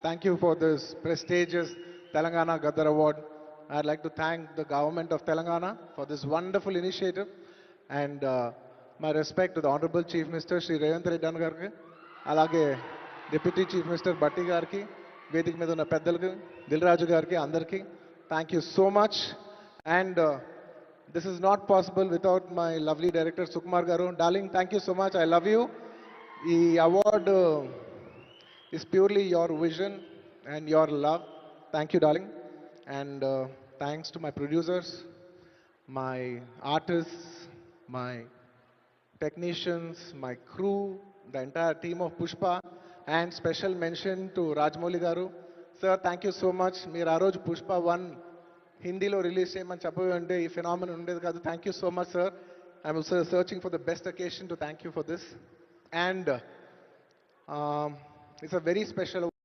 Thank you for this prestigious Telangana Gaddar Award. I'd like to thank the government of Telangana for this wonderful initiative and my respect to the Honorable Chief Minister Sri Revanth Reddy Garki, alage Deputy Chief Minister Batti Garki, వేదిక మీద ఉన్న పెద్దలకి దిల్రాజు గారికి అందరికీ thank you so much and this is not possible without my lovely director Sukumar garu darling thank you so much I love you ఈ award is purely your vision and your love. Thank you, darling. And thanks to my producers, my artists, my technicians, my crew, the entire team of Pushpa, and special mention to Rajmouli Garu. Sir, thank you so much. మీరు ఆ రోజు పుష్ప 1 హిందీలో release చేయమని చెప్పంటే ఈ phenomenon ఉండేది కాదు thank you so much sir I'm searching for the best occasion to thank you for this and it's a very special